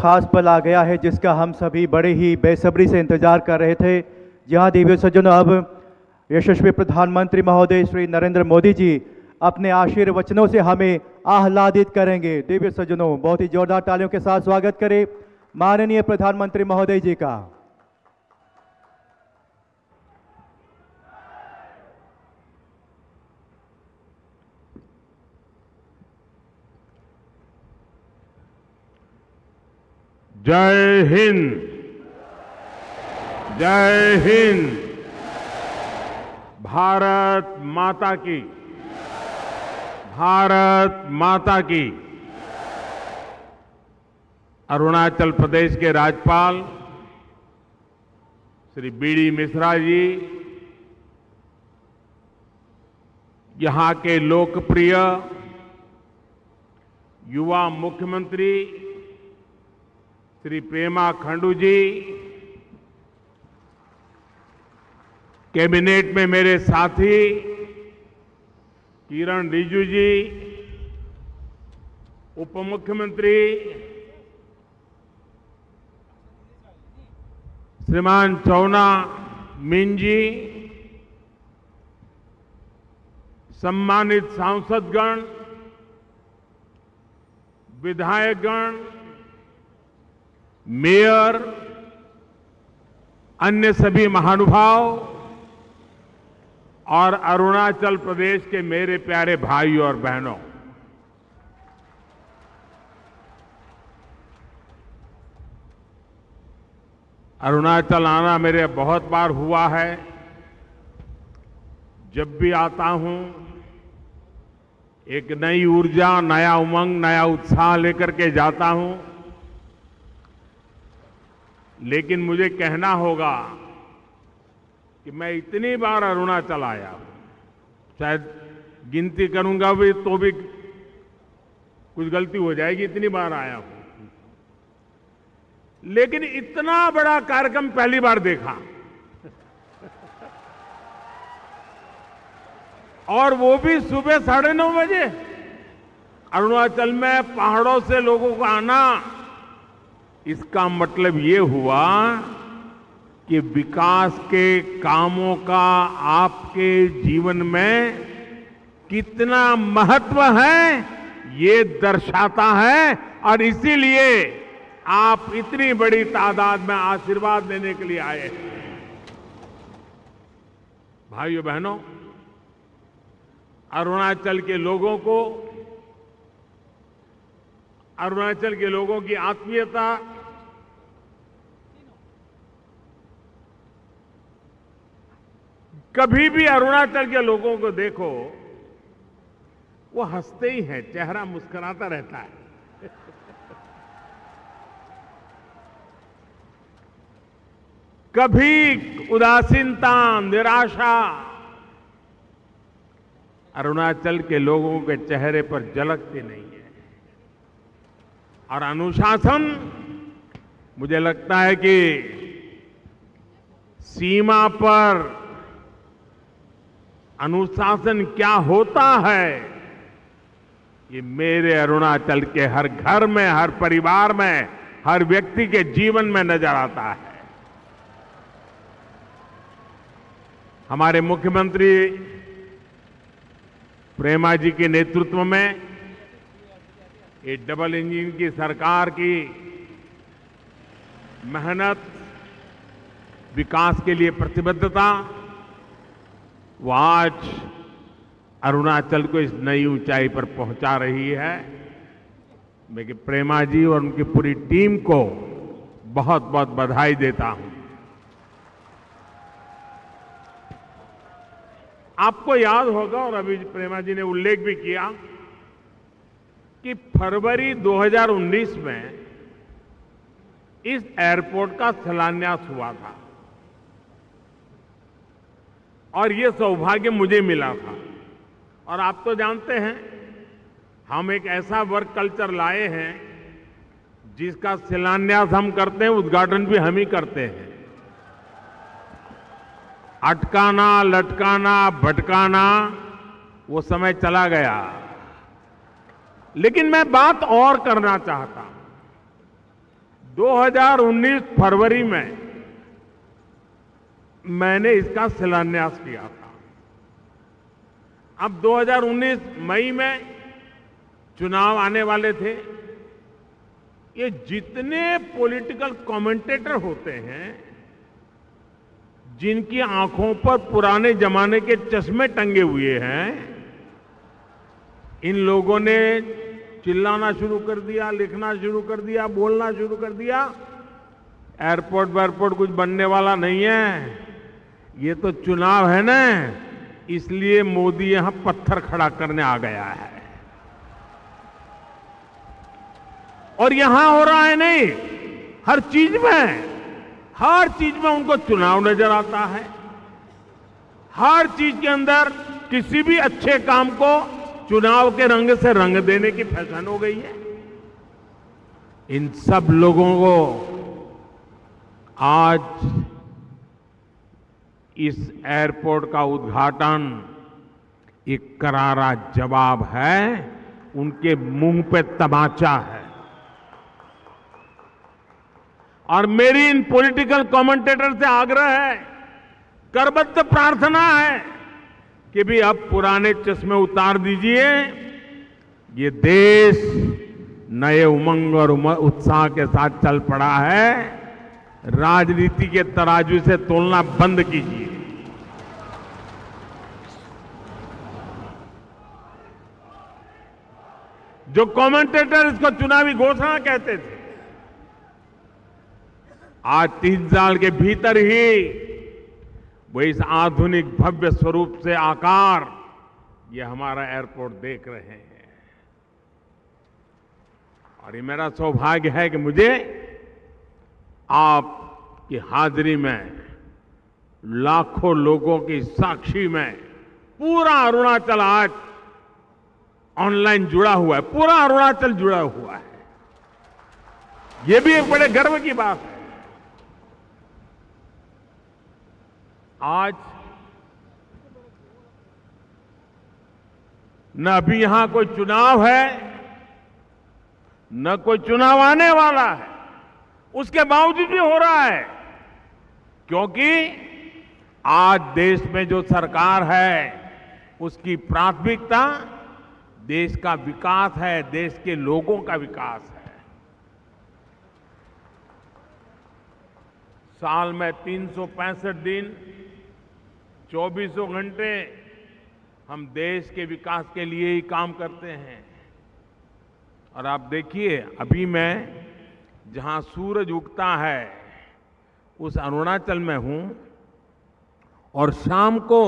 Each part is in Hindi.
खास पल आ गया है जिसका हम सभी बड़े ही बेसब्री से इंतजार कर रहे थे। जहां देवी सज्जनों, अब यशस्वी प्रधानमंत्री महोदय श्री नरेंद्र मोदी जी अपने आशीर्वचनों से हमें आह्लादित करेंगे। देवी सज्जनों, बहुत ही जोरदार तालियों के साथ स्वागत करें माननीय प्रधानमंत्री महोदय जी का। जय हिंद, जय हिंद। भारत माता की, भारत माता की। अरुणाचल प्रदेश के राज्यपाल श्री बीडी मिश्रा जी, यहां के लोकप्रिय युवा मुख्यमंत्री श्री पेमा खांडू जी, कैबिनेट में मेरे साथी किरण रिजिजू जी, उप मुख्यमंत्री श्रीमान चौना मीन जी, सम्मानित सांसदगण, विधायकगण, मेयर, अन्य सभी महानुभाव और अरुणाचल प्रदेश के मेरे प्यारे भाइयों और बहनों, अरुणाचल आना मेरे बहुत बार हुआ है। जब भी आता हूं एक नई ऊर्जा, नया उमंग, नया उत्साह लेकर के जाता हूं। लेकिन मुझे कहना होगा कि मैं इतनी बार अरुणाचल आया हूं, शायद गिनती करूंगा भी तो भी कुछ गलती हो जाएगी, इतनी बार आया हूं, लेकिन इतना बड़ा कार्यक्रम पहली बार देखा। और वो भी सुबह 9:30 बजे। अरुणाचल में पहाड़ों से लोगों को आना, इसका मतलब ये हुआ कि विकास के कामों का आपके जीवन में कितना महत्व है, ये दर्शाता है। और इसीलिए आप इतनी बड़ी तादाद में आशीर्वाद लेने के लिए आए हैं। भाइयों बहनों, अरुणाचल के लोगों को, अरुणाचल के लोगों की आत्मीयता कभी भी अरुणाचल के लोगों को देखो, वो हंसते ही हैं, चेहरा मुस्कुराता रहता है। कभी उदासीनता, निराशा अरुणाचल के लोगों के चेहरे पर झलकती नहीं है। और अनुशासन, मुझे लगता है कि सीमा पर अनुशासन क्या होता है, ये मेरे अरुणाचल के हर घर में, हर परिवार में, हर व्यक्ति के जीवन में नजर आता है। हमारे मुख्यमंत्री प्रेमा जी के नेतृत्व में ये डबल इंजन की सरकार की मेहनत, विकास के लिए प्रतिबद्धता, वो आज अरुणाचल को इस नई ऊंचाई पर पहुंचा रही है। मैं प्रेमा जी और उनकी पूरी टीम को बहुत बहुत बधाई देता हूं। आपको याद होगा, और अभी प्रेमा जी ने उल्लेख भी किया, कि फरवरी 2019 में इस एयरपोर्ट का शिलान्यास हुआ था और ये सौभाग्य मुझे मिला था। और आप तो जानते हैं, हम एक ऐसा वर्क कल्चर लाए हैं जिसका शिलान्यास हम करते हैं, उद्घाटन भी हम ही करते हैं। अटकाना, लटकाना, भटकाना, वो समय चला गया। लेकिन मैं बात और करना चाहता हूं। 2019 फरवरी में मैंने इसका शिलान्यास किया था। अब 2019 मई में चुनाव आने वाले थे। ये जितने पॉलिटिकल कमेंटेटर होते हैं, जिनकी आंखों पर पुराने जमाने के चश्मे टंगे हुए हैं, इन लोगों ने चिल्लाना शुरू कर दिया, लिखना शुरू कर दिया, बोलना शुरू कर दिया, एयरपोर्ट वेयरपोर्ट कुछ बनने वाला नहीं है, ये तो चुनाव है ना, इसलिए मोदी यहां पत्थर खड़ा करने आ गया है। और यहां हो रहा है नहीं, हर चीज में उनको चुनाव नजर आता है। हर चीज के अंदर किसी भी अच्छे काम को चुनाव के रंग से रंग देने की फैशन हो गई है। इन सब लोगों को आज इस एयरपोर्ट का उद्घाटन एक करारा जवाब है, उनके मुंह पे तमाचा है। और मेरी इन पॉलिटिकल कमेंटेटर से आग्रह है, करबद्ध प्रार्थना है कि भी अब पुराने चश्मे उतार दीजिए। ये देश नए उमंग और उत्साह के साथ चल पड़ा है। राजनीति के तराजू से तोलना बंद कीजिए। जो कमेंटेटर इसको चुनावी घोषणा कहते थे, आज 3 साल के भीतर ही वो इस आधुनिक भव्य स्वरूप से आकार ये हमारा एयरपोर्ट देख रहे हैं। और ये मेरा सौभाग्य है कि मुझे आपकी हाजिरी में, लाखों लोगों की साक्षी में पूरा अरुणाचल आज ऑनलाइन जुड़ा हुआ है, पूरा अरुणाचल जुड़ा हुआ है। ये भी एक बड़े गर्व की बात है। आज न अभी यहां कोई चुनाव है, न कोई चुनाव आने वाला है, उसके बावजूद भी हो रहा है, क्योंकि आज देश में जो सरकार है उसकी प्राथमिकता देश का विकास है, देश के लोगों का विकास है। साल में 365 दिन 24 घंटे हम देश के विकास के लिए ही काम करते हैं। और आप देखिए, अभी मैं जहां सूरज उगता है उस अरुणाचल में हूं, और शाम को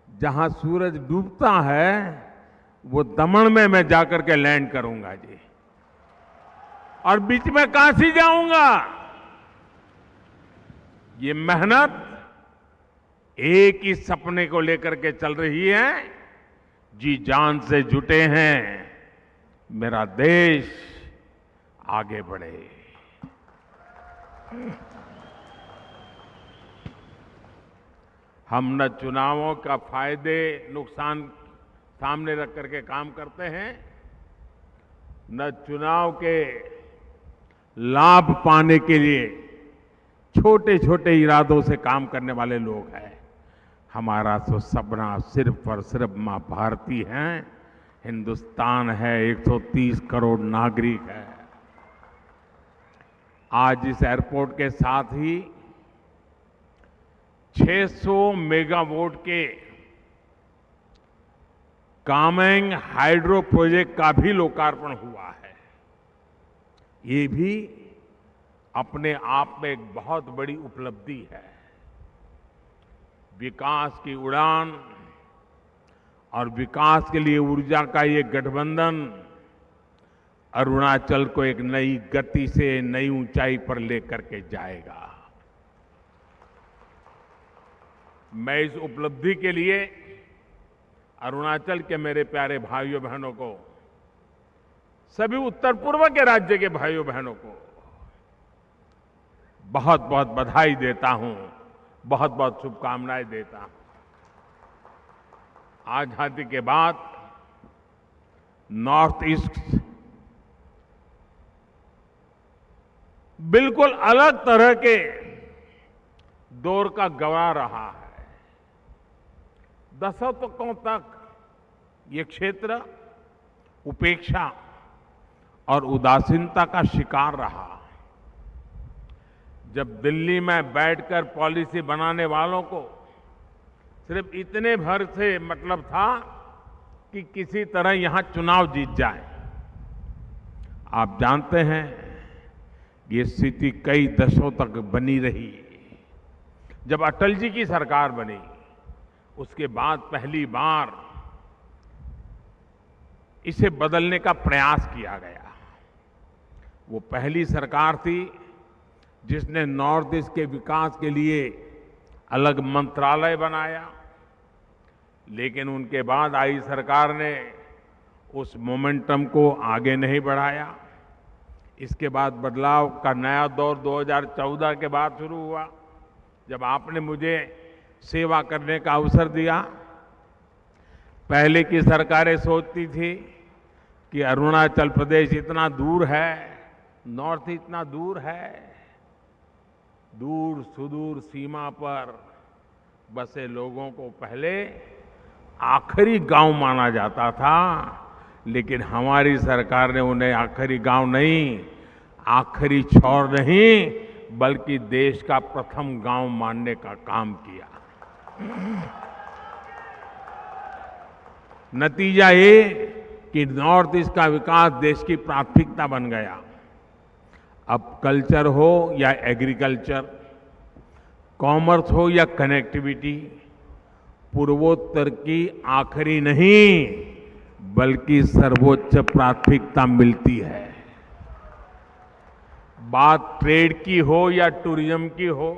जहां सूरज डूबता है वो दमन में मैं जाकर के लैंड करूंगा जी, और बीच में काशी जाऊंगा। ये मेहनत एक ही सपने को लेकर के चल रही है, जी जान से जुटे हैं, मेरा देश आगे बढ़े। हम न चुनावों का फायदे नुकसान सामने रख करके काम करते हैं, न चुनाव के लाभ पाने के लिए छोटे छोटे इरादों से काम करने वाले लोग हैं। हमारा तो सपना सिर्फ और सिर्फ मां भारती हैं, हिंदुस्तान है, 130 करोड़ नागरिक है। आज इस एयरपोर्ट के साथ ही 600 मेगावाट के कामेंग हाइड्रो प्रोजेक्ट का भी लोकार्पण हुआ है। ये भी अपने आप में एक बहुत बड़ी उपलब्धि है। विकास की उड़ान और विकास के लिए ऊर्जा का ये गठबंधन अरुणाचल को एक नई गति से नई ऊंचाई पर लेकर के जाएगा। मैं इस उपलब्धि के लिए अरुणाचल के मेरे प्यारे भाइयों बहनों को, सभी उत्तर पूर्व के राज्य के भाइयों बहनों को बहुत बहुत बधाई देता हूं, बहुत बहुत शुभकामनाएं देता हूं। आजादी के बाद नॉर्थ ईस्ट बिल्कुल अलग तरह के दौर का गवाह रहा है। दशकों तक ये क्षेत्र उपेक्षा और उदासीनता का शिकार रहा। जब दिल्ली में बैठकर पॉलिसी बनाने वालों को सिर्फ इतने भर से मतलब था कि किसी तरह यहां चुनाव जीत जाए। आप जानते हैं ये स्थिति कई दशकों तक बनी रही। जब अटल जी की सरकार बनी उसके बाद पहली बार इसे बदलने का प्रयास किया गया। वो पहली सरकार थी जिसने नॉर्थ ईस्ट के विकास के लिए अलग मंत्रालय बनाया, लेकिन उनके बाद आई सरकार ने उस मोमेंटम को आगे नहीं बढ़ाया। इसके बाद बदलाव का नया दौर 2014 के बाद शुरू हुआ, जब आपने मुझे सेवा करने का अवसर दिया। पहले की सरकारें सोचती थी कि अरुणाचल प्रदेश इतना दूर है, नॉर्थ इतना दूर है, दूर सुदूर सीमा पर बसे लोगों को पहले आखिरी गांव माना जाता था, लेकिन हमारी सरकार ने उन्हें आखिरी गांव नहीं, आखिरी छोर नहीं, बल्कि देश का प्रथम गांव मानने का काम किया। नतीजा ये कि नॉर्थ ईस्ट का विकास देश की प्राथमिकता बन गया। अब कल्चर हो या एग्रीकल्चर, कॉमर्स हो या कनेक्टिविटी, पूर्वोत्तर की आखिरी नहीं बल्कि सर्वोच्च प्राथमिकता मिलती है। बात ट्रेड की हो या टूरिज्म की हो,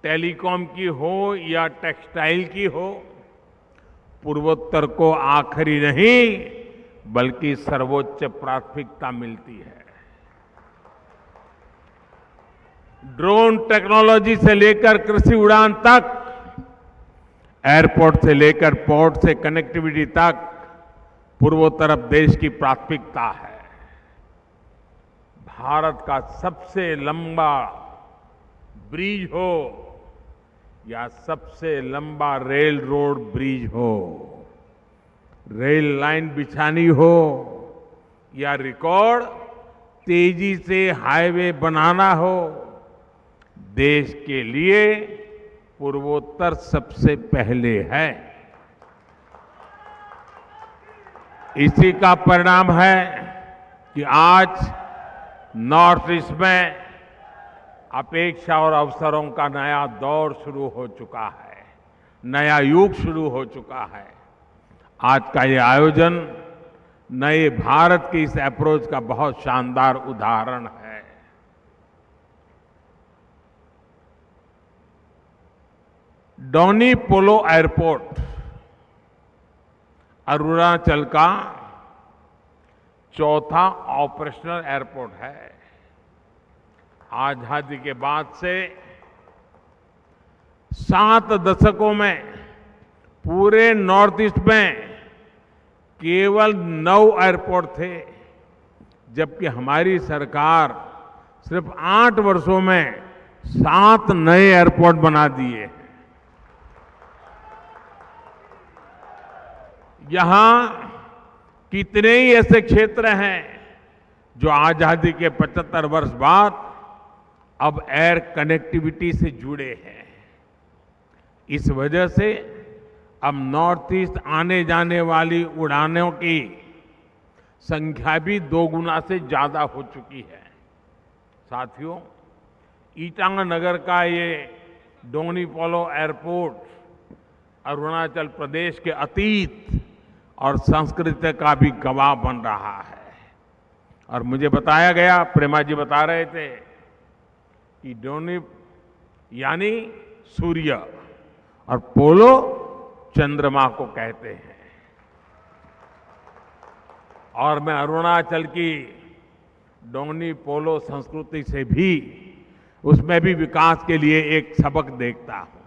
टेलीकॉम की हो या टेक्सटाइल की हो, पूर्वोत्तर को आखिरी नहीं बल्कि सर्वोच्च प्राथमिकता मिलती है। ड्रोन टेक्नोलॉजी से लेकर कृषि उड़ान तक, एयरपोर्ट से लेकर पोर्ट से कनेक्टिविटी तक, पूर्वोत्तर अब देश की प्राथमिकता है। भारत का सबसे लंबा ब्रिज हो या सबसे लंबा रेल रोड ब्रिज हो, रेल लाइन बिछानी हो या रिकॉर्ड तेजी से हाईवे बनाना हो, देश के लिए पूर्वोत्तर सबसे पहले है। इसी का परिणाम है कि आज नॉर्थ ईस्ट में अपेक्षा और अवसरों का नया दौर शुरू हो चुका है, नया युग शुरू हो चुका है। आज का ये आयोजन नए भारत की इस अप्रोच का बहुत शानदार उदाहरण है। डोनी पोलो एयरपोर्ट अरुणाचल का चौथा ऑपरेशनल एयरपोर्ट है। आजादी के बाद से 7 दशकों में पूरे नॉर्थ ईस्ट में केवल 9 एयरपोर्ट थे, जबकि हमारी सरकार सिर्फ 8 वर्षों में 7 नए एयरपोर्ट बना दिए। यहां कितने ही ऐसे क्षेत्र हैं जो आजादी के 75 वर्ष बाद अब एयर कनेक्टिविटी से जुड़े हैं। इस वजह से अब नॉर्थ ईस्ट आने जाने वाली उड़ानों की संख्या भी 2 गुना से ज्यादा हो चुकी है। साथियों, ईटानगर का ये डोनी पोलो एयरपोर्ट अरुणाचल प्रदेश के अतीत और संस्कृति का भी गवाह बन रहा है। और मुझे बताया गया, प्रेमा जी बता रहे थे कि डोनी यानी सूर्य और पोलो चंद्रमा को कहते हैं। और मैं अरुणाचल की डोनी पोलो संस्कृति से भी, उसमें भी विकास के लिए एक सबक देखता हूं।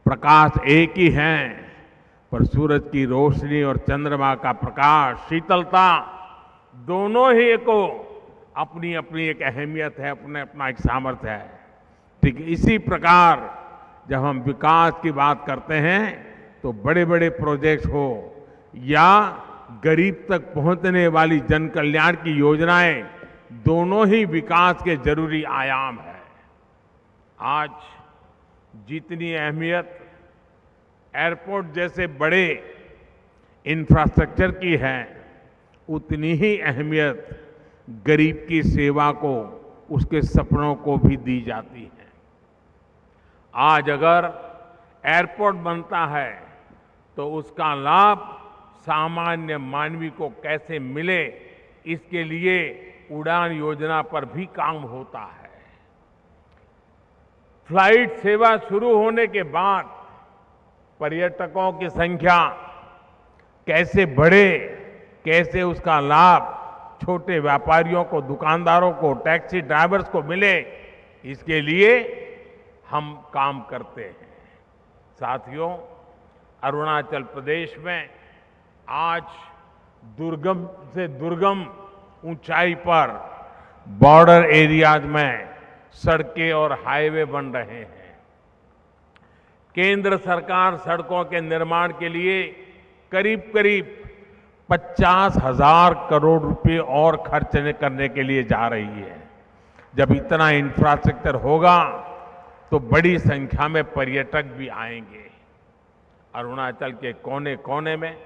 प्रकाश एक ही है, पर सूरज की रोशनी और चंद्रमा का प्रकाश, शीतलता, दोनों ही को अपनी अपनी एक अहमियत है, अपने अपना एक सामर्थ्य है। ठीक है, इसी प्रकार जब हम विकास की बात करते हैं तो बड़े बड़े प्रोजेक्ट हो या गरीब तक पहुंचने वाली जन कल्याण की योजनाएं, दोनों ही विकास के जरूरी आयाम है। आज जितनी अहमियत एयरपोर्ट जैसे बड़े इंफ्रास्ट्रक्चर की है, उतनी ही अहमियत गरीब की सेवा को, उसके सपनों को भी दी जाती है। आज अगर एयरपोर्ट बनता है तो उसका लाभ सामान्य मानवी को कैसे मिले, इसके लिए उड़ान योजना पर भी काम होता है। फ्लाइट सेवा शुरू होने के बाद पर्यटकों की संख्या कैसे बढ़े, कैसे उसका लाभ छोटे व्यापारियों को, दुकानदारों को, टैक्सी ड्राइवर्स को मिले, इसके लिए हम काम करते हैं। साथियों, अरुणाचल प्रदेश में आज दुर्गम से दुर्गम ऊंचाई पर बॉर्डर एरियाज में सड़कें और हाईवे बन रहे हैं। केंद्र सरकार सड़कों के निर्माण के लिए करीब करीब 50,000 करोड़ रुपए और खर्च करने के लिए जा रही है। जब इतना इंफ्रास्ट्रक्चर होगा तो बड़ी संख्या में पर्यटक भी आएंगे। अरुणाचल के कोने कोने में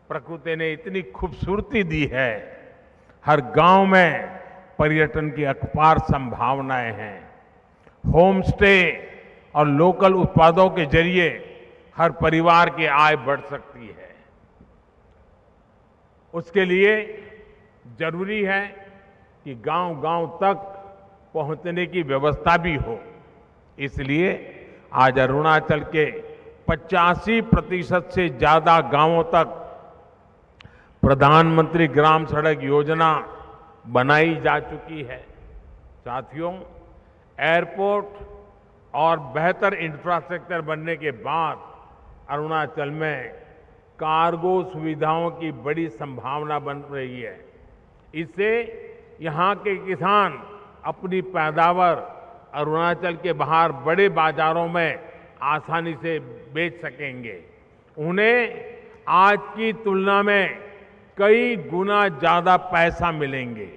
प्रकृति ने इतनी खूबसूरती दी है, हर गांव में पर्यटन की अपार संभावनाएं हैं। होम स्टे और लोकल उत्पादों के जरिए हर परिवार की आय बढ़ सकती है। उसके लिए जरूरी है कि गांव-गांव तक पहुंचने की व्यवस्था भी हो। इसलिए आज अरुणाचल के 85% से ज्यादा गांवों तक प्रधानमंत्री ग्राम सड़क योजना बनाई जा चुकी है। साथियों, एयरपोर्ट और बेहतर इंफ्रास्ट्रक्चर बनने के बाद अरुणाचल में कार्गो सुविधाओं की बड़ी संभावना बन रही है। इससे यहाँ के किसान अपनी पैदावार अरुणाचल के बाहर बड़े बाजारों में आसानी से बेच सकेंगे। उन्हें आज की तुलना में कई गुना ज्यादा पैसा मिलेंगे।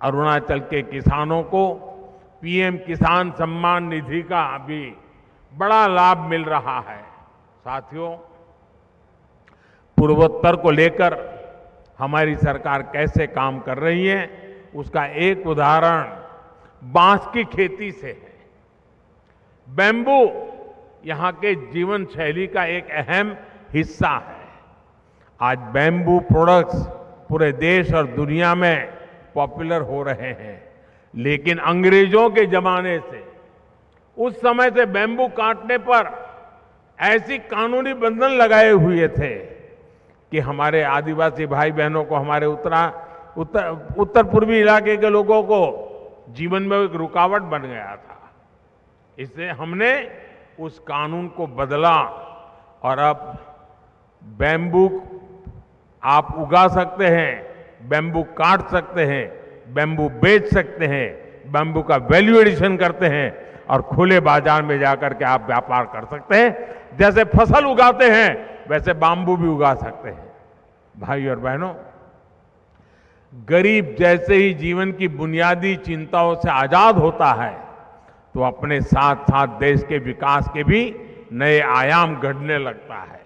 अरुणाचल के किसानों को पीएम किसान सम्मान निधि का भी बड़ा लाभ मिल रहा है। साथियों, पूर्वोत्तर को लेकर हमारी सरकार कैसे काम कर रही है, उसका एक उदाहरण बांस की खेती से है। बैम्बू यहाँ के जीवन शैली का एक अहम हिस्सा है। आज बैम्बू प्रोडक्ट्स पूरे देश और दुनिया में पॉपुलर हो रहे हैं, लेकिन अंग्रेजों के जमाने से, उस समय से बैम्बू काटने पर ऐसी कानूनी बंधन लगाए हुए थे कि हमारे आदिवासी भाई बहनों को, हमारे उत्तर पूर्वी इलाके के लोगों को जीवन में एक रुकावट बन गया था। इससे हमने उस कानून को बदला और अब बैम्बू आप उगा सकते हैं, बैम्बू काट सकते हैं, बैम्बू बेच सकते हैं, बैम्बू का वैल्यू एडिशन करते हैं और खुले बाजार में जाकर के आप व्यापार कर सकते हैं। जैसे फसल उगाते हैं वैसे बैम्बू भी उगा सकते हैं। भाई और बहनों, गरीब जैसे ही जीवन की बुनियादी चिंताओं से आजाद होता है तो अपने साथ साथ देश के विकास के भी नए आयाम गढ़ने लगता है।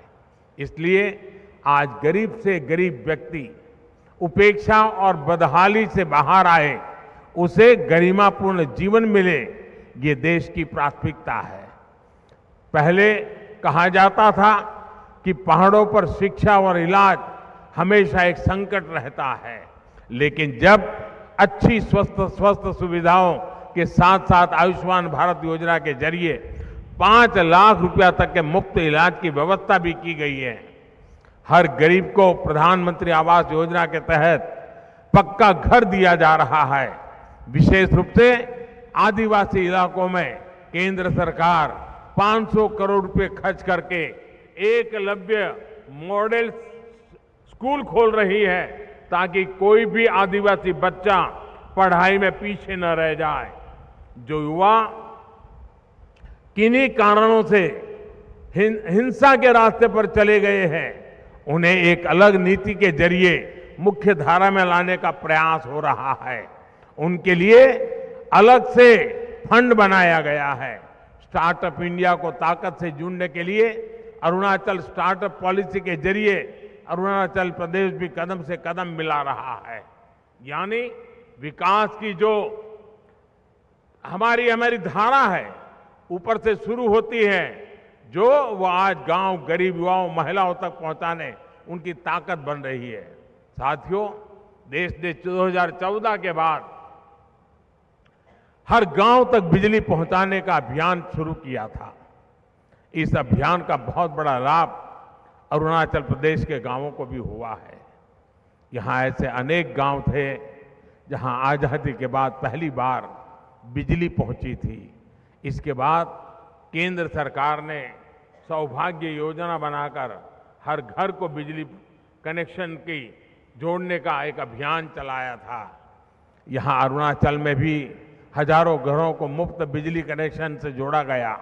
इसलिए आज गरीब से गरीब व्यक्ति उपेक्षा और बदहाली से बाहर आए, उसे गरिमापूर्ण जीवन मिले, ये देश की प्राथमिकता है। पहले कहा जाता था कि पहाड़ों पर शिक्षा और इलाज हमेशा एक संकट रहता है, लेकिन जब अच्छी स्वस्थ सुविधाओं के साथ साथ आयुष्मान भारत योजना के जरिए 5 लाख रुपया तक के मुफ्त इलाज की व्यवस्था भी की गई है। हर गरीब को प्रधानमंत्री आवास योजना के तहत पक्का घर दिया जा रहा है। विशेष रूप से आदिवासी इलाकों में केंद्र सरकार 500 करोड़ रुपए खर्च करके एकलव्य मॉडल स्कूल खोल रही है, ताकि कोई भी आदिवासी बच्चा पढ़ाई में पीछे न रह जाए। जो युवा किन्हीं कारणों से हिंसा के रास्ते पर चले गए हैं, उन्हें एक अलग नीति के जरिए मुख्य धारा में लाने का प्रयास हो रहा है। उनके लिए अलग से फंड बनाया गया है। स्टार्टअप इंडिया को ताकत से जोड़ने के लिए अरुणाचल स्टार्टअप पॉलिसी के जरिए अरुणाचल प्रदेश भी कदम से कदम मिला रहा है। यानी विकास की जो हमारी धारा है, ऊपर से शुरू होती है, जो वो आज गांव, गरीब युवाओं, महिलाओं तक पहुंचाने उनकी ताकत बन रही है। साथियों, देश ने 2014 के बाद हर गांव तक बिजली पहुंचाने का अभियान शुरू किया था। इस अभियान का बहुत बड़ा लाभ अरुणाचल प्रदेश के गांवों को भी हुआ है। यहां ऐसे अनेक गांव थे जहां आजादी के बाद पहली बार बिजली पहुंची थी। इसके बाद केंद्र सरकार ने सौभाग्य योजना बनाकर हर घर को बिजली कनेक्शन की जोड़ने का एक अभियान चलाया था। यहां अरुणाचल में भी हजारों घरों को मुफ्त बिजली कनेक्शन से जोड़ा गया।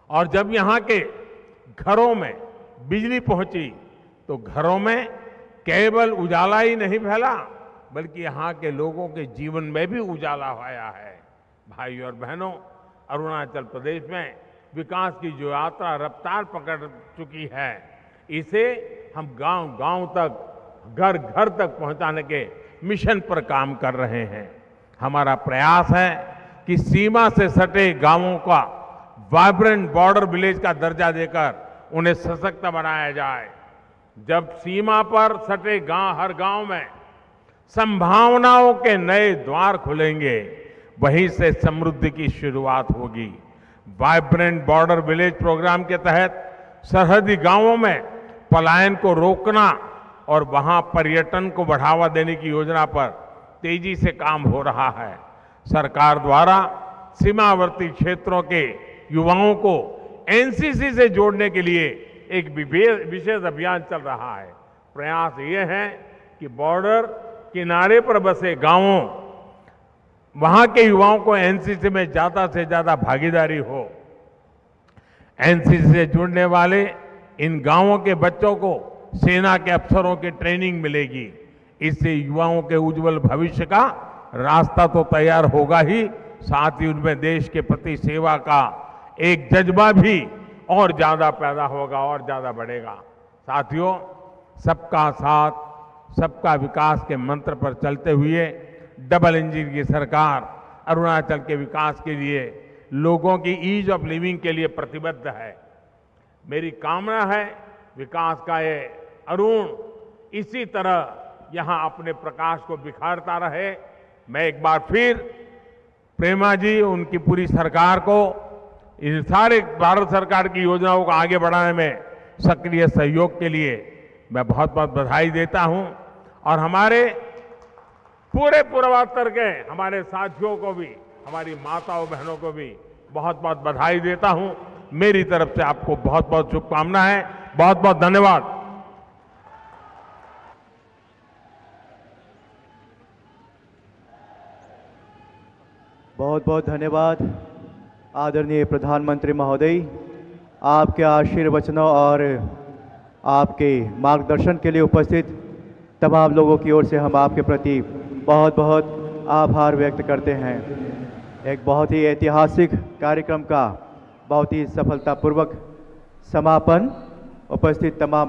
और जब यहां के घरों में बिजली पहुंची तो घरों में केवल उजाला ही नहीं फैला, बल्कि यहां के लोगों के जीवन में भी उजाला आया है। भाइयों और बहनों, अरुणाचल प्रदेश में विकास की जो यात्रा रफ्तार पकड़ चुकी है, इसे हम गांव-गांव तक, घर-घर तक पहुंचाने के मिशन पर काम कर रहे हैं। हमारा प्रयास है कि सीमा से सटे गांवों का वाइब्रेंट बॉर्डर विलेज का दर्जा देकर उन्हें सशक्त बनाया जाए। जब सीमा पर सटे हर गांव में संभावनाओं के नए द्वार खुलेंगे, वहीं से समृद्धि की शुरुआत होगी। वाइब्रेंट बॉर्डर विलेज प्रोग्राम के तहत सरहदी गांवों में पलायन को रोकना और वहां पर्यटन को बढ़ावा देने की योजना पर तेजी से काम हो रहा है। सरकार द्वारा सीमावर्ती क्षेत्रों के युवाओं को एनसीसी से जोड़ने के लिए एक विशेष अभियान चल रहा है। प्रयास ये है कि बॉर्डर किनारे पर बसे गांवों, वहां के युवाओं को एनसीसी में ज्यादा से ज्यादा भागीदारी हो। एनसीसी से जुड़ने वाले इन गांवों के बच्चों को सेना के अफसरों की ट्रेनिंग मिलेगी। इससे युवाओं के उज्जवल भविष्य का रास्ता तो तैयार होगा ही, साथ ही उनमें देश के प्रति सेवा का एक जज्बा भी और ज्यादा पैदा होगा और ज्यादा बढ़ेगा। साथियों, सबका साथ सबका विकास के मंत्र पर चलते हुए डबल इंजन की सरकार अरुणाचल के विकास के लिए, लोगों की ईज ऑफ लिविंग के लिए प्रतिबद्ध है। मेरी कामना है विकास का ये अरुण इसी तरह यहां अपने प्रकाश को बिखारता रहे। मैं एक बार फिर प्रेमा जी, उनकी पूरी सरकार को, इन सारे भारत सरकार की योजनाओं को आगे बढ़ाने में सक्रिय सहयोग के लिए मैं बहुत बहुत बधाई देता हूं। और हमारे पूरे पूर्वोत्तर के हमारे साथियों को भी, हमारी माताओं बहनों को भी बहुत बहुत बधाई देता हूं। मेरी तरफ से आपको बहुत बहुत शुभकामनाएं। बहुत बहुत धन्यवाद। बहुत बहुत धन्यवाद आदरणीय प्रधानमंत्री महोदय। आपके आशीर्वचनों और आपके मार्गदर्शन के लिए उपस्थित तमाम लोगों की ओर से हम आपके प्रति बहुत बहुत आभार व्यक्त करते हैं। एक बहुत ही ऐतिहासिक कार्यक्रम का बहुत ही सफलतापूर्वक समापन। उपस्थित तमाम